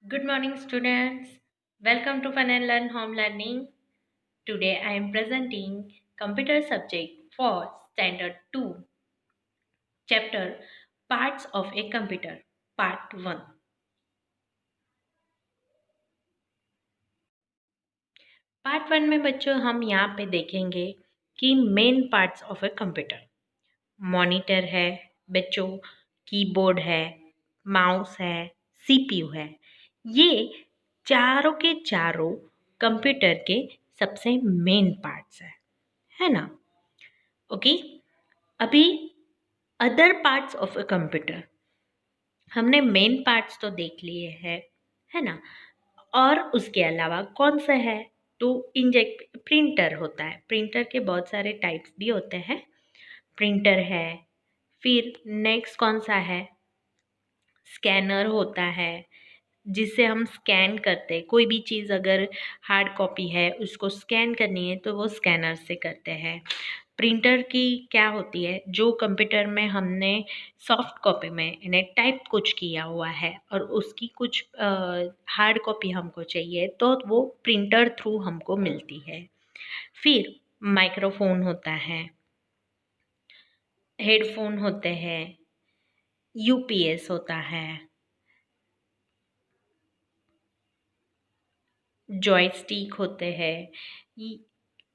Good morning, students. Welcome to Fun and Learn Home Learning. Today I am presenting computer subject for Standard 2, chapter Parts of a Computer, Part 1. Part 1 में बच्चों हम यहाँ पे देखेंगे कि main parts of a computer. Monitor है बच्चों, keyboard है, माउस है, सीपीयू है। ये चारों के चारों कंप्यूटर के सबसे मेन पार्ट्स है ना। ओके, अभी other parts of a computer, हमने मेन पार्ट्स तो देख लिए हैं, है ना। और उसके अलावा कौन सा है तो इंजेक्ट प्रिंटर होता है। प्रिंटर के बहुत सारे टाइप्स भी होते हैं। प्रिंटर है, फिर नेक्स्ट कौन सा है, स्कैनर होता है जिससे हम स्कैन करते हैं। कोई भी चीज़ अगर हार्ड कॉपी है उसको स्कैन करनी है तो वो स्कैनर से करते हैं। प्रिंटर की क्या होती है, जो कंप्यूटर में हमने सॉफ्ट कॉपी में इन्हें टाइप कुछ किया हुआ है और उसकी कुछ हार्ड कॉपी हमको चाहिए तो वो प्रिंटर थ्रू हमको मिलती है। फिर माइक्रोफोन होता है, हेडफोन होते हैं, यूपीएस होता है, जॉयस्टिक होते हैं,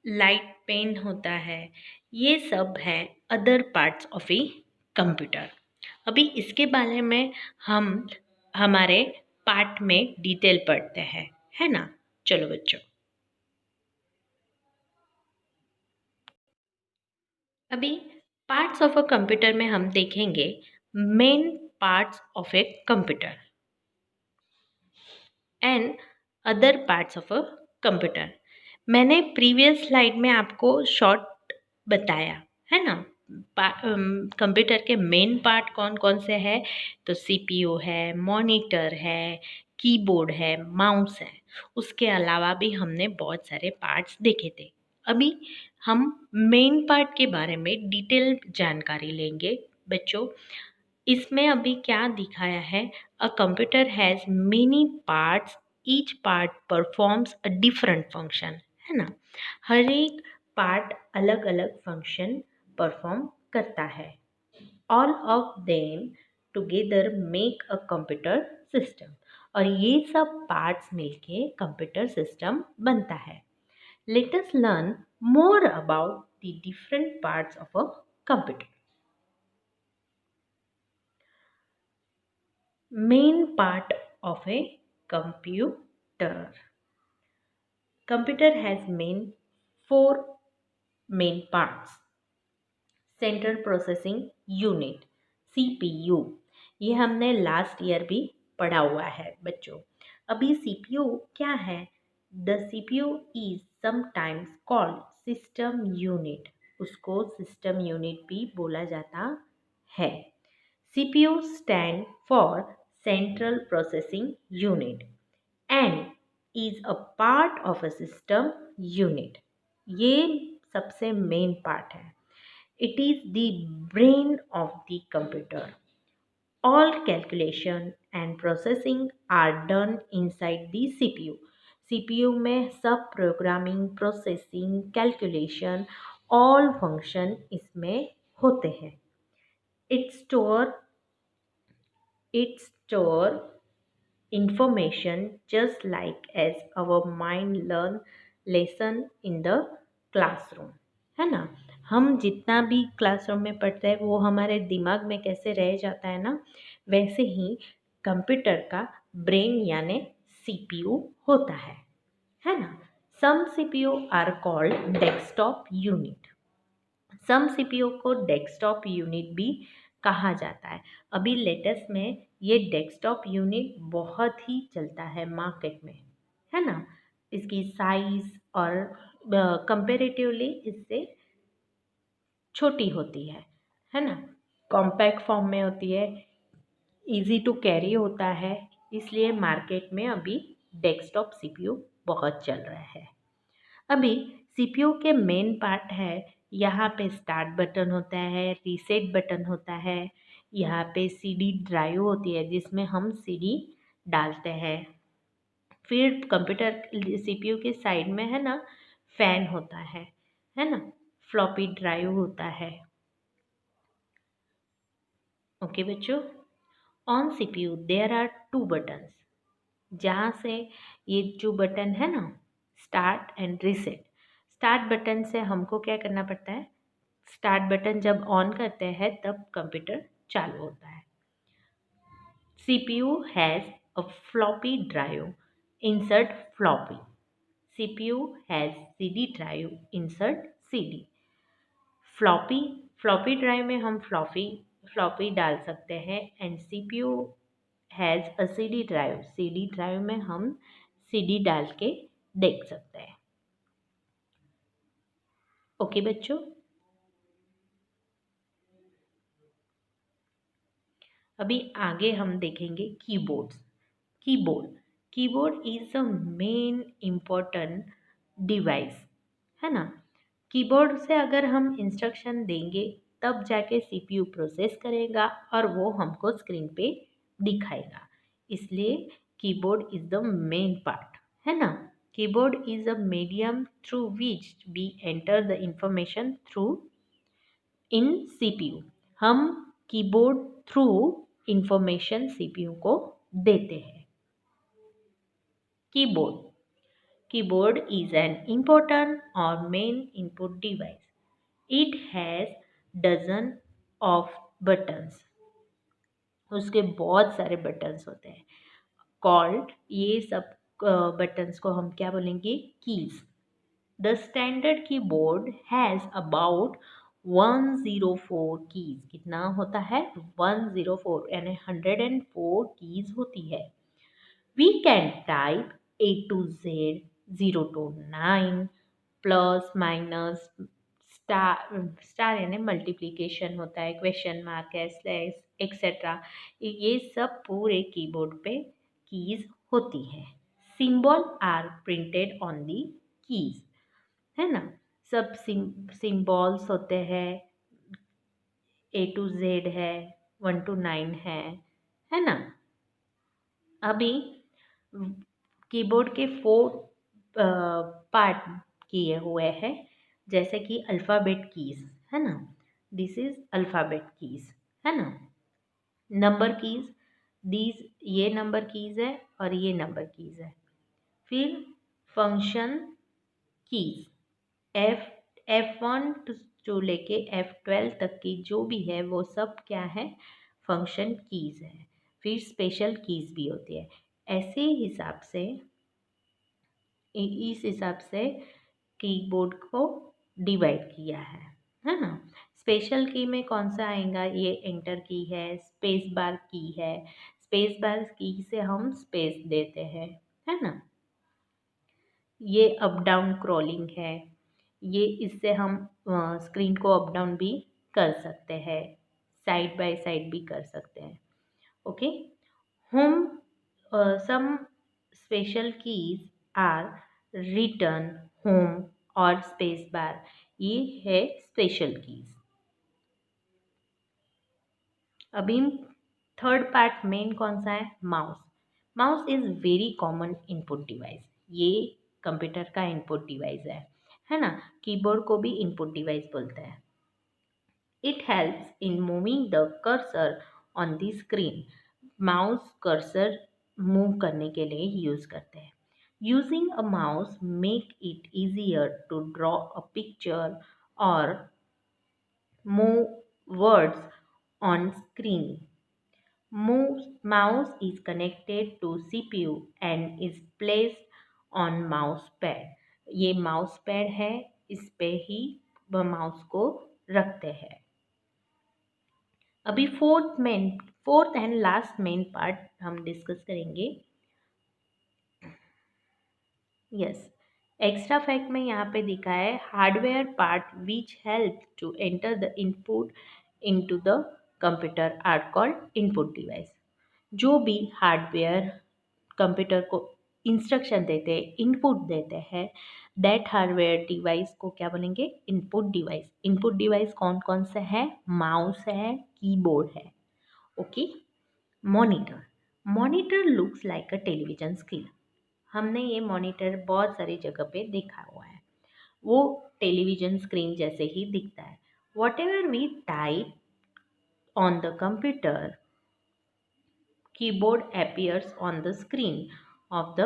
लाइट पेन होता है। ये सब है other parts of a computer. अभी इसके बारे में हम हमारे पार्ट में डिटेल पढ़ते हैं, है ना। चलो बच्चों, अभी पार्ट्स ऑफ अ कंप्यूटर में हम देखेंगे main parts of a computer and other parts of a computer. मैंने प्रीवियस स्लाइड में आपको शॉर्ट बताया है ना। कंप्यूटर के मेन पार्ट कौन कौन से हैं, तो सीपीयू है, मॉनिटर है, कीबोर्ड है, माउस है। उसके अलावा भी हमने बहुत सारे पार्ट्स देखे थे। अभी हम मेन पार्ट के बारे में डिटेल जानकारी लेंगे बच्चों। इसमें अभी क्या दिखाया है, a computer has many parts, each part performs a different function, है ना। हर एक पार्ट अलग अलग फंक्शन परफॉर्म करता है। All of them together make a computer system, और ये सब पार्ट्स मिलके कंप्यूटर सिस्टम बनता है। Let us learn more about the different parts of a computer. Main part of a computer. Computer has four main parts. Central Processing Unit, CPU। ये हमने last year भी पढ़ा हुआ है बच्चों। अभी CPU क्या है, the CPU is sometimes called system unit. उसको सिस्टम यूनिट भी बोला जाता है। CPU stand for Central Processing Unit and is a part of a system unit। ये सबसे मेन पार्ट है। It is the brain of the computer। All calculation and processing are done inside the CPU। CPU में सब programming, processing, calculation, all function इसमें होते हैं। It store information just like as our mind learn lesson in the classroom, है ना। हम जितना भी क्लासरूम में पढ़ते हैं वो हमारे दिमाग में कैसे रह जाता है ना, वैसे ही कंप्यूटर का ब्रेन यानी सीपीयू होता है ना। Some CPU are called desktop unit. Some CPU को डेस्कटॉप यूनिट भी कहा जाता है। अभी लेटेस्ट में ये डेस्कटॉप यूनिट बहुत ही चलता है मार्केट में, है ना। इसकी साइज और कंपेरेटिवली इससे छोटी होती है ना। कॉम्पैक्ट फॉर्म में होती है, इजी टू कैरी होता है, इसलिए मार्केट में अभी डेस्कटॉप सीपीयू बहुत चल रहा है। अभी सीपीयू के मेन पार्ट है, यहाँ पे स्टार्ट बटन होता है, रीसेट बटन होता है, यहाँ पे सीडी ड्राइव होती है जिसमें हम सीडी डालते हैं, फिर कंप्यूटर सीपीयू के साइड में है ना फैन होता है ना, फ्लॉपी ड्राइव होता है। ओके बच्चों, on CPU there are two buttons, जहाँ से ये जो बटन है ना start and reset, start button से हमको क्या करना पड़ता है, स्टार्ट बटन जब ऑन करते हैं तब कंप्यूटर चालू होता है। CPU has a floppy drive, insert floppy. CPU has CD drive, insert CD. Floppy floppy drive में हम फ्लॉपी डाल सकते हैं and CPU has a CD drive में हम CD डाल के देख सकते हैं। ओके बच्चों, अभी आगे हम देखेंगे keyboards. Keyboard keyboard is a main important device, है ना। कीबोर्ड से अगर हम इंस्ट्रक्शन देंगे तब जाके सीपीयू प्रोसेस करेगा और वो हमको स्क्रीन पे दिखाएगा, इसलिए keyboard is the main part, है ना। Keyboard is a medium through which we enter the information through in CPU. हम कीबोर्ड थ्रू इंफॉर्मेशन सीपीयू को देते हैं। Keyboard Keyboard is an important or main input device. It has dozen of buttons. उसके बहुत सारे buttons होते हैं। Called ये सब बटन्स को हम क्या बोलेंगे, keys. The standard keyboard has about 104 keys. कितना होता है, 104 यानी 104 कीज होती है। We can type A to Z, 0 to 9, plus minus, star यानी मल्टीप्लिकेशन होता है, क्वेश्चन मार्क है, स्लैश एक्सेट्रा, ये सब पूरे कीबोर्ड पे कीज होती है। Symbol are printed on the keys, है ना। सब सिंबल्स होते हैं, A to Z है, 1 to 9 है ना। अभी कीबोर्ड के 4 पार्ट किए हुए हैं, जैसे कि अल्फ़ाबेट कीज़, है ना। दिस इज़ अल्फ़ाबेट कीज़, है ना। नंबर कीज़, दीज ये नंबर कीज़ है और ये नंबर कीज़ है। फिर फंक्शन कीज़, F1 जो लेके F12 तक की जो भी है वो सब क्या है, फंक्शन कीज़ है। फिर स्पेशल कीज़ भी होती है। ऐसे हिसाब से इस हिसाब से कीबोर्ड को डिवाइड किया है ना। स्पेशल की में कौन सा आएगा, ये एंटर की है, स्पेस बार की है, स्पेस बार की से हम स्पेस देते हैं, है ना। ये अप डाउन क्रॉलिंग है, ये इससे हम स्क्रीन को अप डाउन भी कर सकते हैं, साइड बाय साइड भी कर सकते हैं। Okay, home some special keys are written home और स्पेस बार, ये है स्पेशल कीज। अभी थर्ड पार्ट मेन कौन सा है, mouse. Mouse is very common input device, ये कंप्यूटर का इनपुट डिवाइस है ना। कीबोर्ड को भी इनपुट डिवाइस बोलते हैं। It helps in moving the cursor on the screen. Mouse cursor move करने के लिए यूज़ करते हैं। Using a mouse make it easier to draw a picture और move words on screen. Mouse is connected to CPU and is placed on mouse pad. ये mouse pad है, इस पे ही वह माउस को रखते हैं। अभी fourth and last main part हम डिस्कस करेंगे। यस, एक्स्ट्रा फैक्ट में यहाँ पे दिखा है hardware part which help to enter the input into the computer are called input device. जो भी हार्डवेयर कंप्यूटर को इंस्ट्रक्शन देते हैं, इनपुट देते हैं, दैट हार्डवेयर डिवाइस को क्या बोलेंगे, इनपुट डिवाइस। इनपुट डिवाइस कौन कौन से हैं, माउस है, कीबोर्ड है। Okay, monitor. Monitor looks like a television screen. हमने ये मॉनिटर बहुत सारी जगह पे देखा हुआ है। वो टेलीविजन स्क्रीन जैसे ही दिखता है। Whatever we type on the computer, keyboard appears on the screen of the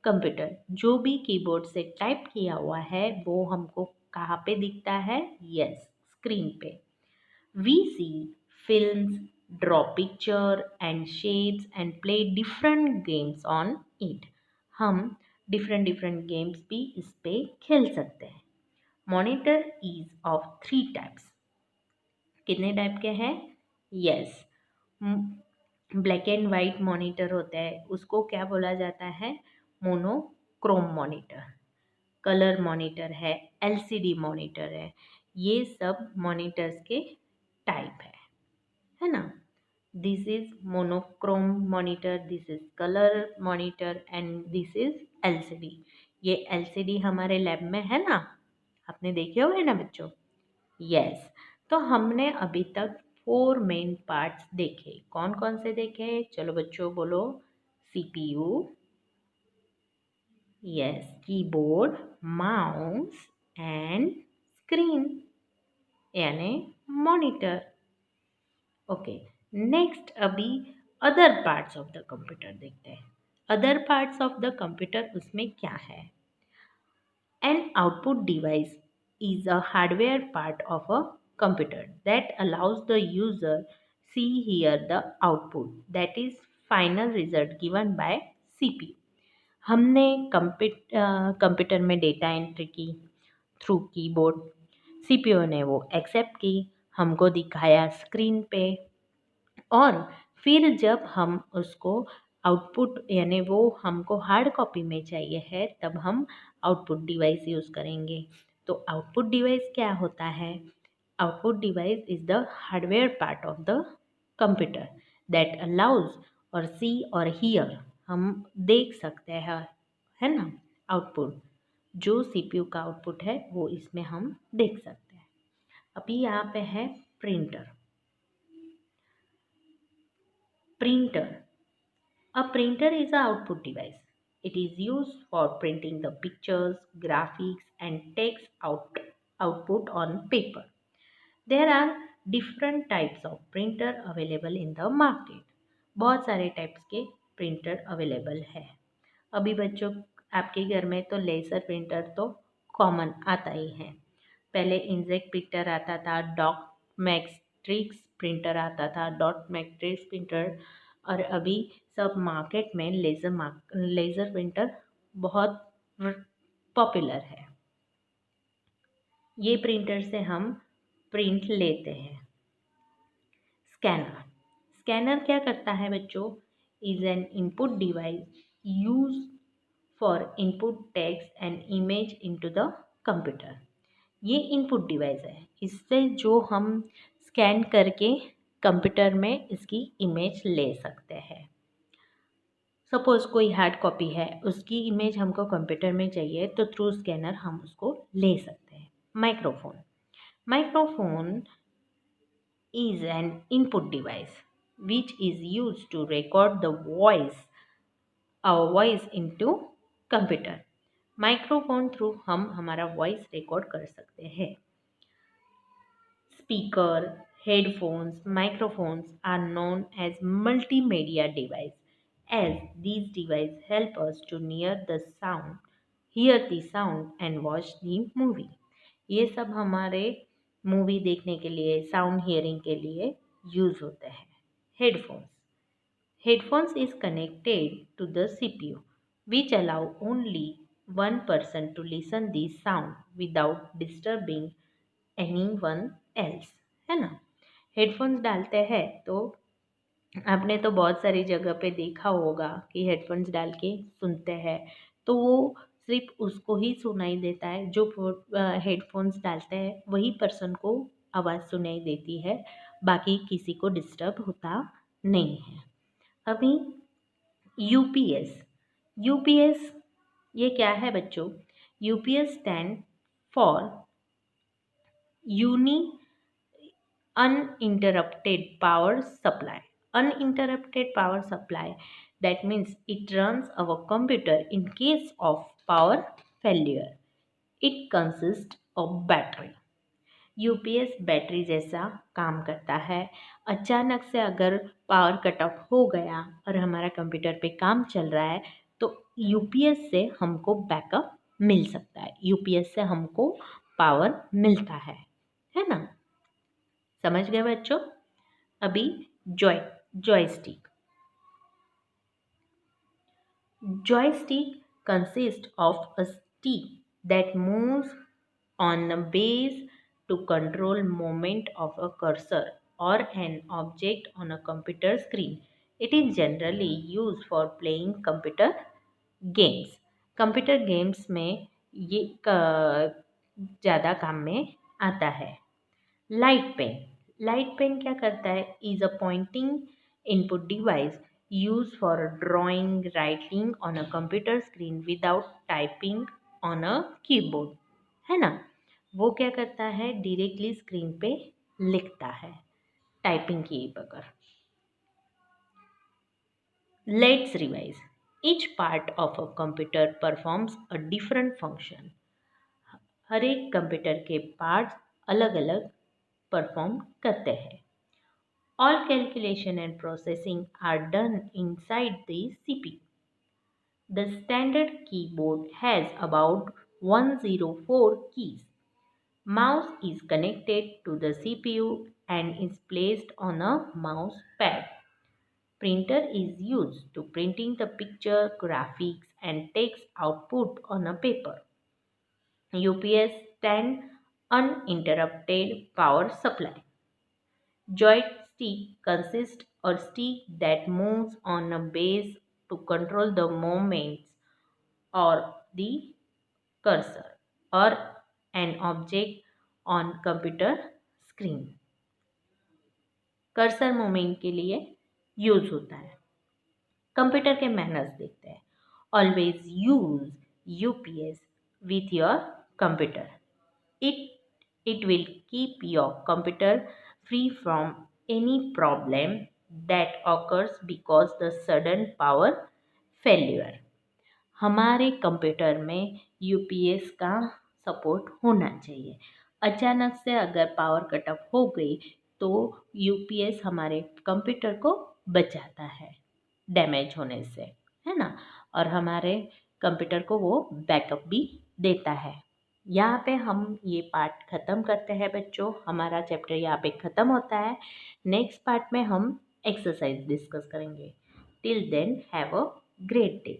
computer. जो भी कीबोर्ड से टाइप किया हुआ है वो हमको कहाँ पे दिखता है? यस, स्क्रीन पे। We see films, draw picture and shapes and play different games on it. हम different different games भी इस पे खेल सकते हैं। Monitor is of 3 types. कितने टाइप के हैं? Yes, black and white monitor होता है, उसको क्या बोला जाता है? Monochrome monitor. कलर मॉनिटर है, एलसीडी मॉनिटर है। ये सब मॉनिटर्स के टाइप है ना? This is monochrome monitor, this is colour monitor and this is LCD. ये एलसीडी हमारे लैब में है ना, आपने देखे हुए ना बच्चों? यस। तो हमने अभी तक 4 मेन पार्ट्स देखे। कौन कौन से देखे? चलो बच्चों बोलो। CPU, yes, keyboard, mouse and screen यानी मॉनिटर। ओके, नेक्स्ट अभी other parts of the computer देखते हैं। Other parts of the computer उसमें क्या है? An output device is a hardware part of a computer that allows the user see hear the output, that is final result given by CPU. हमने computer में data entry की through keyboard, CPU ने वो accept की, हमको दिखाया screen पे, और फिर जब हम उसको आउटपुट यानी वो हमको हार्ड कॉपी में चाहिए है तब हम आउटपुट डिवाइस यूज़ करेंगे। तो आउटपुट डिवाइस क्या होता है? Output device is the hardware part of the computer that allows और सी और हियर, हम देख सकते हैं, है ना? आउटपुट जो सीपीयू का आउटपुट है वो इसमें हम देख सकते हैं। अभी यहाँ पे है printer. Printer. A printer is an output device. It is used for printing the pictures, graphics, and text output on paper. There are different types of printer available in the market. बहुत सारे types के printer available है। अभी बच्चों आपके घर में तो लेज़र प्रिंटर तो कॉमन आता ही है। पहले इंकजेट प्रिंटर आता था, डॉट मैट्रिक्स प्रिंटर आता था, डॉट मैट्रिक्स प्रिंटर, और अभी सब मार्केट में लेज़र प्रिंटर बहुत पॉपुलर है। ये प्रिंटर से हम प्रिंट लेते हैं। स्कैनर। स्कैनर क्या करता है बच्चों? Is an input device use for input text and image into the computer. ये इनपुट डिवाइस है, इससे जो हम स्कैन करके कंप्यूटर में इसकी इमेज ले सकते हैं। सपोज़ कोई हार्ड कॉपी है, उसकी इमेज हमको कंप्यूटर में चाहिए तो थ्रू स्कैनर हम उसको ले सकते हैं। Microphone. Microphone is an input device which is used to record the our voice into computer. Microphone through हम हमारा वॉइस रिकॉर्ड कर सकते हैं। Speaker, headphones, microphones are known as multimedia device, as these devices help us to hear the sound and watch the movie. ये सब हमारे movie देखने के लिए, साउंड हियरिंग के लिए यूज होते हैं। Headphones. Headphones is connected to the CPU, which allow only one person to listen the sound without disturbing anyone else, है ना? हेडफोन्स डालते हैं तो आपने तो बहुत सारी जगह पे देखा होगा कि हेडफोन्स डाल के सुनते हैं तो वो सिर्फ उसको ही सुनाई देता है, जो हेडफोन्स डालते हैं वही पर्सन को आवाज़ सुनाई देती है, बाकी किसी को डिस्टर्ब होता नहीं है। अभी यूपीएस। यूपीएस ये क्या है बच्चों? UPS stand for uni uninterrupted power supply. Uninterrupted power supply, That means it runs our computer in case of power failure. It consists of battery. UPS battery जैसा काम करता है। अचानक से अगर पावर कट ऑफ हो गया और हमारा कंप्यूटर पे काम चल रहा है तो यूपीएस से हमको बैकअप मिल सकता है, यूपीएस से हमको पावर मिलता है ना। समझ गए बच्चों। अभी joystick joystick consists of a stick that moves on a base to control movement of a cursor or an object on a computer screen. It is generally used for playing computer games. Computer games में ये ज़्यादा काम में आता है। Light pen क्या करता है? Is a pointing input device use for drawing writing on a computer screen without typing on a keyboard, है ना। वो क्या करता है? डायरेक्टली स्क्रीन पे लिखता है टाइपिंग किए बगैर। Let's revise. Each part of a computer performs a different function. हर एक कंप्यूटर के पार्ट्स अलग अलग परफॉर्म करते हैं। All calculation and processing are done inside the CPU. The standard keyboard has about 104 keys. Mouse is connected to the CPU and is placed on a mouse pad. Printer is used to printing the picture, graphics and text output on a paper. UPS stand uninterrupted power supply. Joystick consists of a stick that moves on a base to control the movements or the cursor or an object on computer screen. Cursor movement के लिए use होता है। Computer के manners देखते हैं। Always use UPS with your computer. It will keep your computer free from any problem that occurs because the sudden power failure. हमारे computer में UPS का सपोर्ट होना चाहिए। अचानक से अगर पावर कट ऑफ हो गई तो यूपीएस हमारे कंप्यूटर को बचाता है डैमेज होने से, है ना। और हमारे कंप्यूटर को वो बैकअप भी देता है। यहाँ पे हम ये पार्ट ख़त्म करते हैं बच्चों। हमारा चैप्टर यहाँ पे ख़त्म होता है। नेक्स्ट पार्ट में हम एक्सरसाइज डिस्कस करेंगे। Till then have a great day.